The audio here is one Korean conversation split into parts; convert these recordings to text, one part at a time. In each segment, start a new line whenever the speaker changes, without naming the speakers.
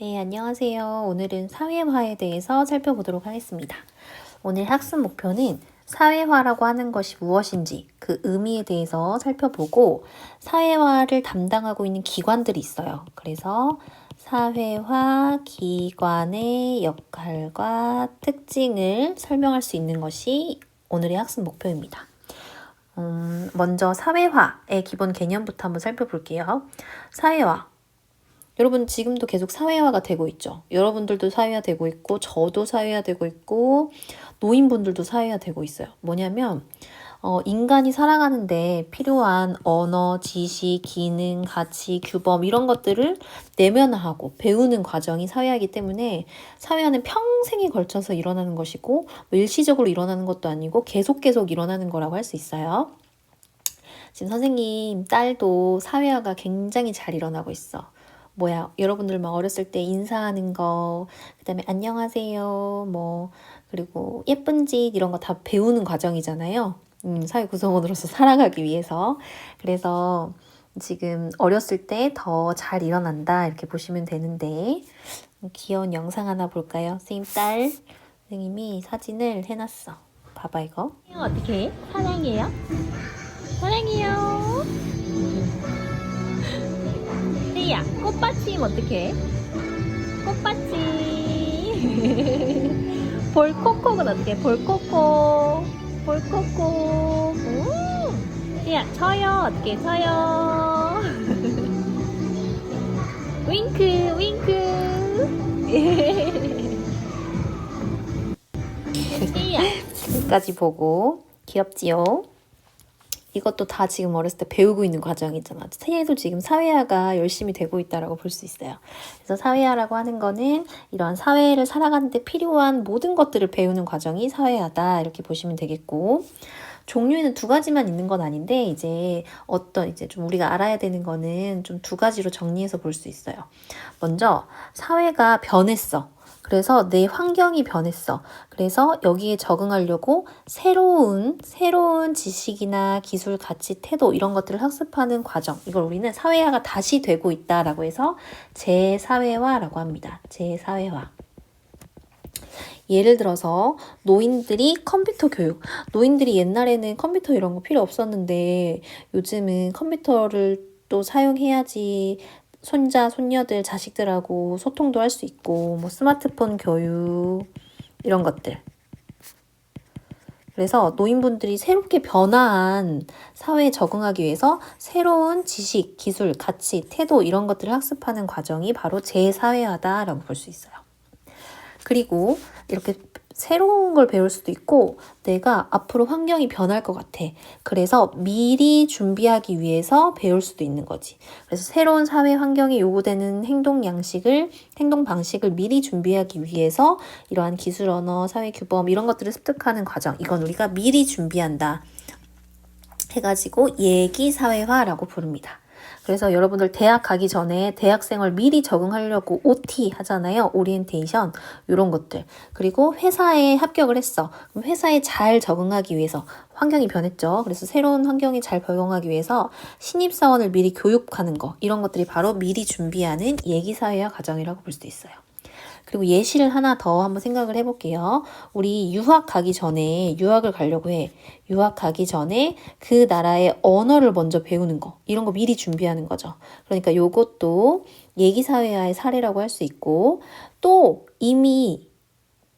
네, 안녕하세요. 오늘은 사회화에 대해서 살펴보도록 하겠습니다. 오늘 학습 목표는 사회화라고 하는 것이 무엇인지 그 의미에 대해서 살펴보고 사회화를 담당하고 있는 기관들이 있어요. 그래서 사회화 기관의 역할과 특징을 설명할 수 있는 것이 오늘의 학습 목표입니다. 먼저 사회화의 기본 개념부터 한번 살펴볼게요. 사회화. 여러분 지금도 계속 사회화가 되고 있죠. 여러분들도 사회화되고 있고 저도 사회화되고 있고 노인분들도 사회화되고 있어요. 뭐냐면 인간이 살아가는데 필요한 언어, 지식, 기능, 가치, 규범 이런 것들을 내면화하고 배우는 과정이 사회화이기 때문에 사회화는 평생에 걸쳐서 일어나는 것이고 일시적으로 일어나는 것도 아니고 계속 일어나는 거라고 할 수 있어요. 지금 선생님 딸도 사회화가 굉장히 잘 일어나고 있어. 여러분들 막 어렸을 때 인사하는 거, 그 다음에 안녕하세요, 그리고 예쁜 짓 이런 거 다 배우는 과정이잖아요. 사회 구성원으로서 살아가기 위해서. 그래서 지금 어렸을 때 더 잘 일어난다 이렇게 보시면 되는데 귀여운 영상 하나 볼까요? 선생님 딸, 선생님이 사진을 해놨어. 봐봐 이거. 어떻게 해? 사랑해요? 사랑해요. 혜야, 꽃받침 어떻게 해? 꽃받침. 볼코코는 어떻게 해? 볼코코. 볼코코. 혜야, 쳐요. 어떻게 해? 쳐요. 윙크, 윙크. 혜야. 끝까지 보고 귀엽지요? 이것도 다 지금 어렸을 때 배우고 있는 과정이잖아. 새해도 지금 사회화가 열심히 되고 있다라고 볼 수 있어요. 그래서 사회화라고 하는 거는 이러한 사회를 살아가는데 필요한 모든 것들을 배우는 과정이 사회화다 이렇게 보시면 되겠고, 종류에는 두 가지만 있는 건 아닌데 이제 좀 우리가 알아야 되는 거는 좀 두 가지로 정리해서 볼 수 있어요. 먼저 사회가 변했어. 그래서 내 환경이 변했어. 그래서 여기에 적응하려고 새로운 지식이나 기술, 가치, 태도 이런 것들을 학습하는 과정. 이걸 우리는 사회화가 다시 되고 있다라고 해서 재사회화라고 합니다. 재사회화. 예를 들어서 노인들이 컴퓨터 교육. 노인들이 옛날에는 컴퓨터 이런 거 필요 없었는데 요즘은 컴퓨터를 또 사용해야지 손자, 손녀들, 자식들하고 소통도 할 수 있고 스마트폰 교육 이런 것들. 그래서 노인분들이 새롭게 변화한 사회에 적응하기 위해서 새로운 지식, 기술, 가치, 태도 이런 것들을 학습하는 과정이 바로 재사회화다라고 볼 수 있어요. 그리고 이렇게 새로운 걸 배울 수도 있고 내가 앞으로 환경이 변할 것 같아. 그래서 미리 준비하기 위해서 배울 수도 있는 거지. 그래서 새로운 사회 환경에 요구되는 행동 방식을 미리 준비하기 위해서 이러한 기술 언어, 사회 규범 이런 것들을 습득하는 과정. 이건 우리가 미리 준비한다 해가지고 예기사회화라고 부릅니다. 그래서 여러분들 대학 가기 전에 대학생활 미리 적응하려고 OT 하잖아요. 오리엔테이션 이런 것들. 그리고 회사에 합격을 했어. 그럼 회사에 잘 적응하기 위해서 환경이 변했죠. 그래서 새로운 환경에 잘 적응하기 위해서 신입사원을 미리 교육하는 거 이런 것들이 바로 미리 준비하는 예기사회화 과정이라고 볼 수도 있어요. 그리고 예시를 하나 더 한번 생각을 해볼게요. 우리 유학 가려고 해. 유학 가기 전에 그 나라의 언어를 먼저 배우는 거. 이런 거 미리 준비하는 거죠. 그러니까 요것도 예기사회화의 사례라고 할 수 있고, 또 이미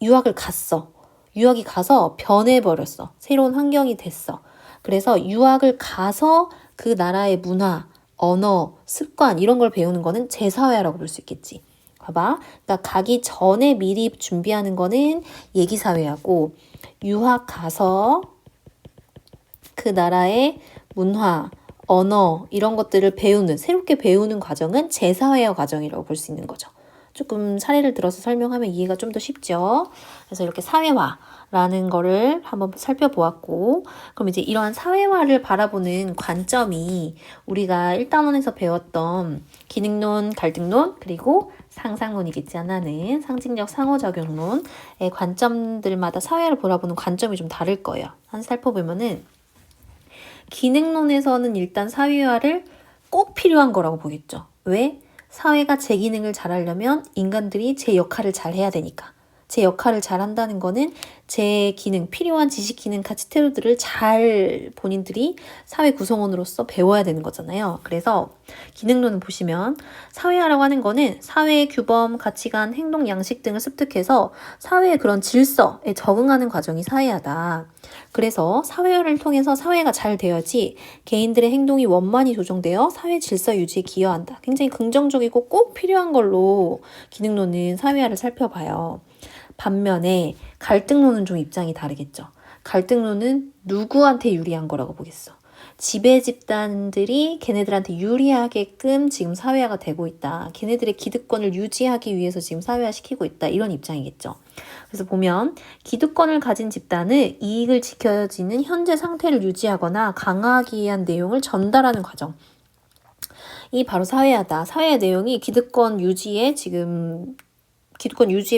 유학을 갔어. 유학이 가서 변해버렸어. 새로운 환경이 됐어. 그래서 유학을 가서 그 나라의 문화, 언어, 습관 이런 걸 배우는 거는 재사회화라고 볼 수 있겠지. 봐봐. 그러니까 가기 전에 미리 준비하는 거는 예기사회하고 유학 가서 그 나라의 문화, 언어 이런 것들을 새롭게 배우는 과정은 재사회화 과정이라고 볼 수 있는 거죠. 조금 사례를 들어서 설명하면 이해가 좀 더 쉽죠. 그래서 이렇게 사회화라는 거를 한번 살펴보았고, 그럼 이제 이러한 사회화를 바라보는 관점이 우리가 1단원에서 배웠던 기능론, 갈등론, 그리고 상상론이겠지 하나는 상징적 상호작용론의 관점들마다 사회를 바라보는 관점이 좀 다를 거예요. 한 살펴보면은 기능론에서는 일단 사회화를 꼭 필요한 거라고 보겠죠. 왜? 사회가 제 기능을 잘하려면 인간들이 제 역할을 잘 해야 되니까. 제 역할을 잘 한다는 거는 제 기능, 필요한 지식, 기능, 가치, 태도들을 잘 본인들이 사회 구성원으로서 배워야 되는 거잖아요. 그래서 기능론을 보시면 사회화라고 하는 거는 사회의 규범, 가치관, 행동, 양식 등을 습득해서 사회의 그런 질서에 적응하는 과정이 사회화다. 그래서 사회화를 통해서 사회가 잘 되어야지 개인들의 행동이 원만히 조정되어 사회 질서 유지에 기여한다. 굉장히 긍정적이고 꼭 필요한 걸로 기능론은 사회화를 살펴봐요. 반면에 갈등론은 좀 입장이 다르겠죠. 갈등론은 누구한테 유리한 거라고 보겠어. 지배 집단들이 걔네들한테 유리하게끔 지금 사회화가 되고 있다. 걔네들의 기득권을 유지하기 위해서 지금 사회화시키고 있다. 이런 입장이겠죠. 그래서 보면 기득권을 가진 집단은 이익을 지켜지는 현재 상태를 유지하거나 강화하기 위한 내용을 전달하는 과정. 이 바로 사회화다. 사회화 내용이 기득권 유지에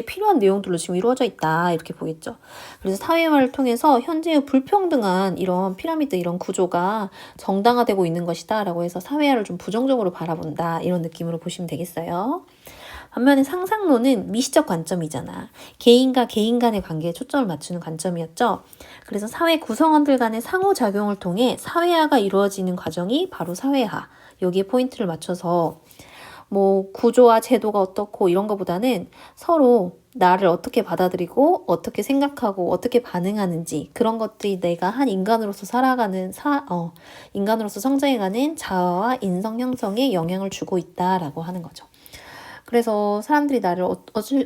필요한 내용들로 지금 이루어져 있다. 이렇게 보겠죠. 그래서 사회화를 통해서 현재의 불평등한 이런 피라미드 이런 구조가 정당화되고 있는 것이다. 라고 해서 사회화를 좀 부정적으로 바라본다. 이런 느낌으로 보시면 되겠어요. 반면에 상상론은 미시적 관점이잖아. 개인과 개인 간의 관계에 초점을 맞추는 관점이었죠. 그래서 사회 구성원들 간의 상호작용을 통해 사회화가 이루어지는 과정이 바로 사회화. 여기에 포인트를 맞춰서 뭐 구조와 제도가 어떻고 이런 것보다는 서로 나를 어떻게 받아들이고 어떻게 생각하고 어떻게 반응하는지 그런 것들이 내가 한 인간으로서 인간으로서 성장해가는 자아와 인성 형성에 영향을 주고 있다라고 하는 거죠. 그래서 사람들이 나를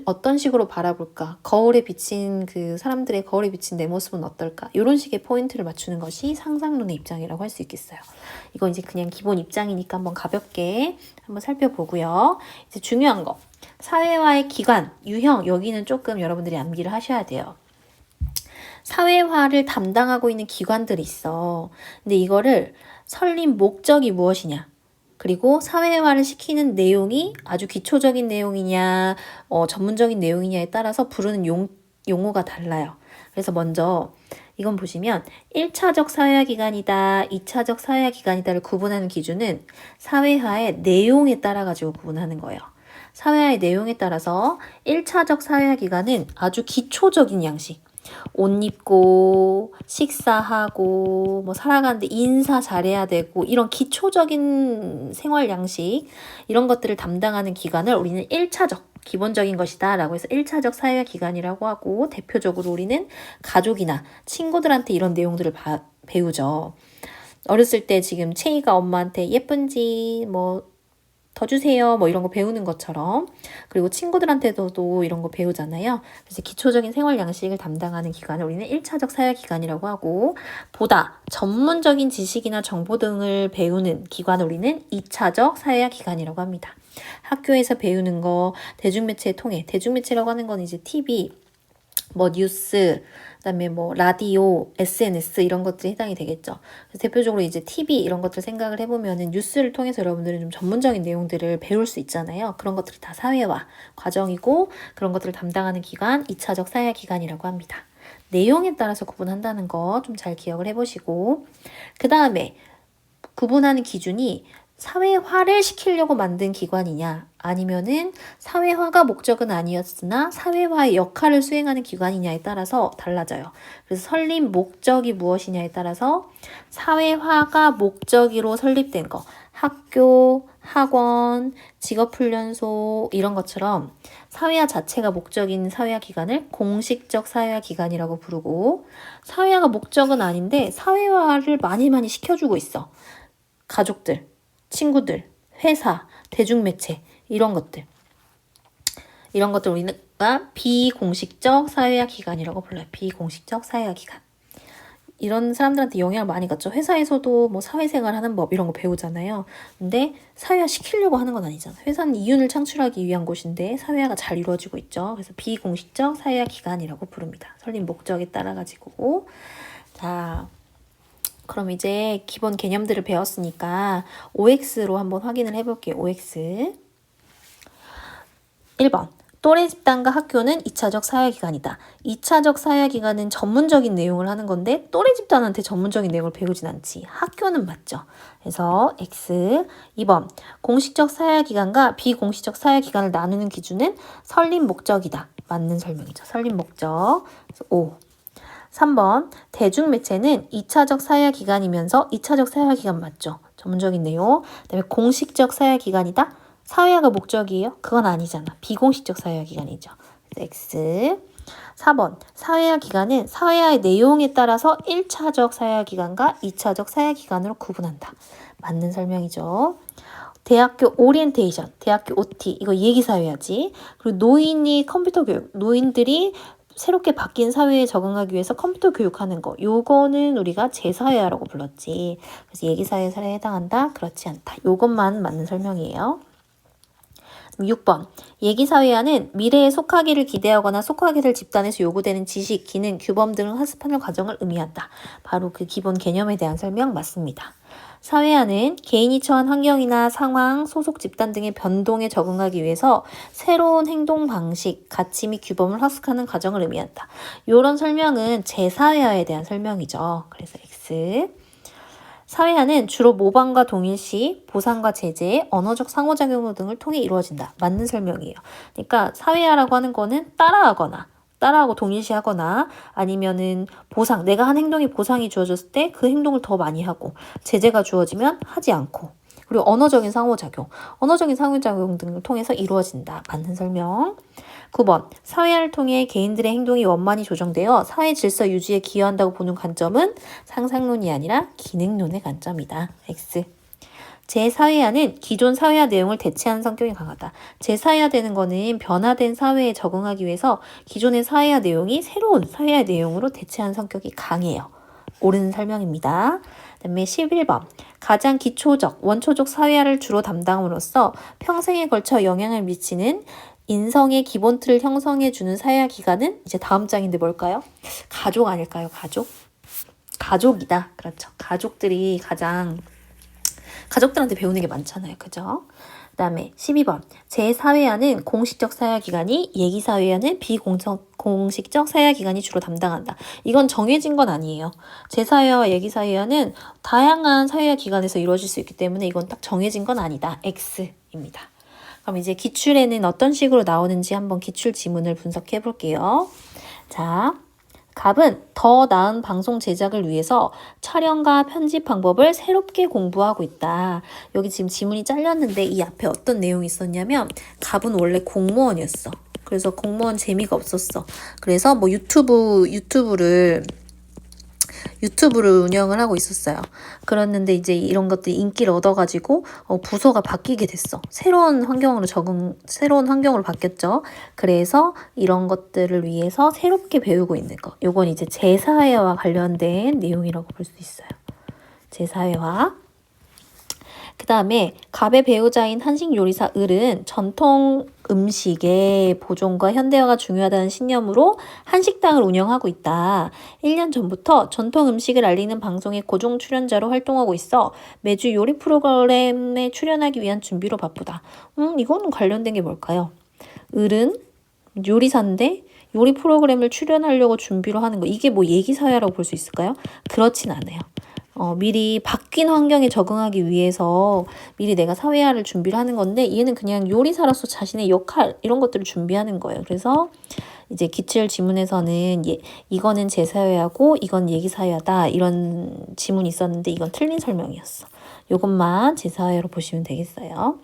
어떤 식으로 바라볼까? 사람들의 거울에 비친 내 모습은 어떨까? 이런 식의 포인트를 맞추는 것이 상상론의 입장이라고 할 수 있겠어요. 이건 이제 그냥 기본 입장이니까 한번 가볍게 한번 살펴보고요. 이제 중요한 거. 사회화의 기관, 유형, 여기는 조금 여러분들이 암기를 하셔야 돼요. 사회화를 담당하고 있는 기관들이 있어. 근데 이거를 설립 목적이 무엇이냐? 그리고 사회화를 시키는 내용이 아주 기초적인 내용이냐, 전문적인 내용이냐에 따라서 부르는 용어가 달라요. 그래서 먼저 이건 보시면 1차적 사회화 기관이다, 2차적 사회화 기관이다를 구분하는 기준은 사회화의 내용에 따라 가지고 구분하는 거예요. 사회화의 내용에 따라서 1차적 사회화 기관은 아주 기초적인 양식. 옷 입고 식사하고 뭐 살아가는데 인사 잘해야 되고 이런 기초적인 생활 양식 이런 것들을 담당하는 기관을 우리는 1차적 기본적인 것이다 라고 해서 1차적 사회화 기관이라고 하고 대표적으로 우리는 가족이나 친구들한테 이런 내용들을 배우죠. 어렸을 때 지금 채이가 엄마한테 예쁜지 더 주세요. 이런 거 배우는 것처럼. 그리고 친구들한테도 이런 거 배우잖아요. 그래서 기초적인 생활 양식을 담당하는 기관을 우리는 1차적 사회 기관이라고 하고, 보다 전문적인 지식이나 정보 등을 배우는 기관을 우리는 2차적 사회 기관이라고 합니다. 학교에서 배우는 거, 대중매체를 통해, 대중매체라고 하는 건 이제 TV, 뉴스, 그다음에 라디오, SNS 이런 것들이 해당이 되겠죠. 그래서 대표적으로 이제 TV 이런 것들 생각을 해보면은 뉴스를 통해서 여러분들은 좀 전문적인 내용들을 배울 수 있잖아요. 그런 것들이 다 사회화 과정이고 그런 것들을 담당하는 기관 2차적 사회 기관이라고 합니다. 내용에 따라서 구분한다는 거 좀 잘 기억을 해보시고 그 다음에 구분하는 기준이 사회화를 시키려고 만든 기관이냐 아니면은 사회화가 목적은 아니었으나 사회화의 역할을 수행하는 기관이냐에 따라서 달라져요. 그래서 설립 목적이 무엇이냐에 따라서 사회화가 목적으로 설립된 거 학교, 학원, 직업훈련소 이런 것처럼 사회화 자체가 목적인 사회화 기관을 공식적 사회화 기관이라고 부르고 사회화가 목적은 아닌데 사회화를 많이 시켜주고 있어. 가족들, 친구들, 회사, 대중매체 이런 것들 우리가 비공식적 사회화 기관이라고 불러요. 비공식적 사회화 기관. 이런 사람들한테 영향을 많이 받죠. 회사에서도 사회생활 하는 법 이런 거 배우잖아요. 근데 사회화 시키려고 하는 건 아니잖아. 회사는 이윤을 창출하기 위한 곳인데 사회화가 잘 이루어지고 있죠. 그래서 비공식적 사회화 기관이라고 부릅니다. 설립 목적에 따라 가지고. 자, 그럼 이제 기본 개념들을 배웠으니까 OX로 한번 확인을 해볼게요. OX. 1번. 또래 집단과 학교는 2차적 사회기관이다. 2차적 사회기관은 전문적인 내용을 하는 건데 또래 집단한테 전문적인 내용을 배우진 않지. 학교는 맞죠. 그래서 X. 2번. 공식적 사회기관과 비공식적 사회기관을 나누는 기준은 설립 목적이다. 맞는 설명이죠. 설립 목적. 그래서 O. 3번. 대중매체는 2차적 사회기관이면서 2차적 사회기관 맞죠. 전문적인 내용. 그다음에 공식적 사회기관이다. 사회화가 목적이에요? 그건 아니잖아. 비공식적 사회화 기관이죠. X. 4번. 사회화 기관은 사회화의 내용에 따라서 1차적 사회화 기관과 2차적 사회화 기관으로 구분한다. 맞는 설명이죠. 대학교 오리엔테이션, 대학교 OT, 이거 얘기사회화지. 그리고 노인이 컴퓨터 교육, 노인들이 새롭게 바뀐 사회에 적응하기 위해서 컴퓨터 교육하는 거, 요거는 우리가 재사회화라고 불렀지. 그래서 얘기사회 사례에 해당한다? 그렇지 않다. 요것만 맞는 설명이에요. 6번. 얘기사회화는 미래에 속하기를 기대하거나 속하게 될 집단에서 요구되는 지식, 기능, 규범 등을 학습하는 과정을 의미한다. 바로 그 기본 개념에 대한 설명 맞습니다. 사회화는 개인이 처한 환경이나 상황, 소속 집단 등의 변동에 적응하기 위해서 새로운 행동 방식, 가치 및 규범을 학습하는 과정을 의미한다. 이런 설명은 재사회화에 대한 설명이죠. 그래서 X. 사회화는 주로 모방과 동일시, 보상과 제재, 언어적 상호작용 등을 통해 이루어진다. 맞는 설명이에요. 그러니까 사회화라고 하는 거는 따라하고 동일시하거나 아니면은 보상, 내가 한 행동이 보상이 주어졌을 때 그 행동을 더 많이 하고 제재가 주어지면 하지 않고 그리고 언어적인 상호작용 등을 통해서 이루어진다. 맞는 설명. 9번. 사회화를 통해 개인들의 행동이 원만히 조정되어 사회 질서 유지에 기여한다고 보는 관점은 상상론이 아니라 기능론의 관점이다. X. 재사회화는 기존 사회화 내용을 대체하는 성격이 강하다. 재사회화되는 거는 변화된 사회에 적응하기 위해서 기존의 사회화 내용이 새로운 사회화 내용으로 대체하는 성격이 강해요. 옳은 설명입니다. 그다음에 11번. 가장 기초적, 원초적 사회화를 주로 담당함으로써 평생에 걸쳐 영향을 미치는 인성의 기본 틀을 형성해주는 사회화 기관은 이제 다음 장인데 뭘까요? 가족 아닐까요? 가족이다. 그렇죠. 가족들한테 배우는 게 많잖아요. 그죠? 그 다음에 12번. 재사회화는 공식적 사회화기관이 얘기사회화는 비공식적 사회화기관이 주로 담당한다. 이건 정해진 건 아니에요. 재사회화와 얘기사회화는 다양한 사회화기관에서 이루어질 수 있기 때문에 이건 딱 정해진 건 아니다. X입니다. 그럼 이제 기출에는 어떤 식으로 나오는지 한번 기출 지문을 분석해 볼게요. 자, 갑은 더 나은 방송 제작을 위해서 촬영과 편집 방법을 새롭게 공부하고 있다. 여기 지금 지문이 잘렸는데 이 앞에 어떤 내용이 있었냐면 갑은 원래 공무원이었어. 그래서 공무원 재미가 없었어. 그래서 뭐 유튜브를 운영을 하고 있었어요. 그랬는데 이제 이런 것들이 인기를 얻어가지고 부서가 바뀌게 됐어. 새로운 환경으로 바뀌었죠. 그래서 이런 것들을 위해서 새롭게 배우고 있는 거. 요건 이제 재사회와 관련된 내용이라고 볼 수 있어요. 재사회화. 그 다음에 갑의 배우자인 한식 요리사 을은 전통 음식의 보존과 현대화가 중요하다는 신념으로 한식당을 운영하고 있다. 1년 전부터 전통 음식을 알리는 방송의 고정 출연자로 활동하고 있어 매주 요리 프로그램에 출연하기 위한 준비로 바쁘다. 이거는 관련된 게 뭘까요? 을은 요리사인데 요리 프로그램을 출연하려고 준비를 하는 거. 이게 뭐 얘기사회라고 볼 수 있을까요? 그렇진 않아요. 미리 바뀐 환경에 적응하기 위해서 미리 내가 사회화를 준비를 하는 건데 얘는 그냥 요리사로서 자신의 역할 이런 것들을 준비하는 거예요. 그래서 이제 기출 지문에서는 이거는 재사회화고 이건 얘기사회화다 이런 지문이 있었는데 이건 틀린 설명이었어. 이것만 재사회화로 보시면 되겠어요.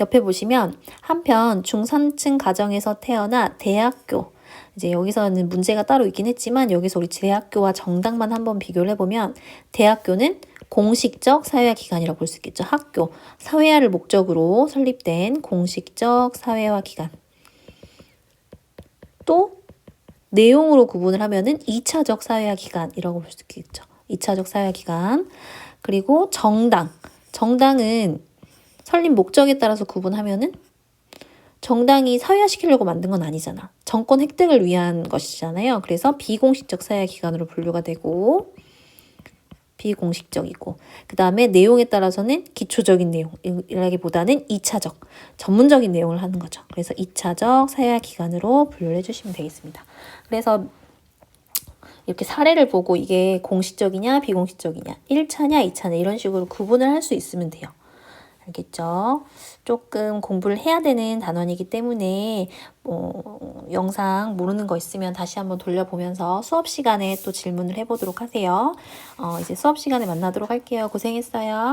옆에 보시면 한편 중산층 가정에서 태어나 대학교 이제 여기서는 문제가 따로 있긴 했지만 여기서 우리 대학교와 정당만 한번 비교를 해보면 대학교는 공식적 사회화 기관이라고 볼 수 있겠죠. 학교, 사회화를 목적으로 설립된 공식적 사회화 기관. 또 내용으로 구분을 하면은 2차적 사회화 기관이라고 볼 수 있겠죠. 2차적 사회화 기관. 그리고 정당은 설립 목적에 따라서 구분하면은 정당이 사회화시키려고 만든 건 아니잖아. 정권 획득을 위한 것이잖아요. 그래서 비공식적 사회화 기관으로 분류가 되고 비공식적이고, 그 다음에 내용에 따라서는 기초적인 내용이라기보다는 2차적, 전문적인 내용을 하는 거죠. 그래서 2차적 사회화 기간으로 분류를 해주시면 되겠습니다. 그래서 이렇게 사례를 보고 이게 공식적이냐 비공식적이냐, 1차냐 2차냐 이런 식으로 구분을 할 수 있으면 돼요. 알겠죠? 조금 공부를 해야 되는 단원이기 때문에 영상 모르는 거 있으면 다시 한번 돌려보면서 수업 시간에 또 질문을 해보도록 하세요. 이제 수업 시간에 만나도록 할게요. 고생했어요.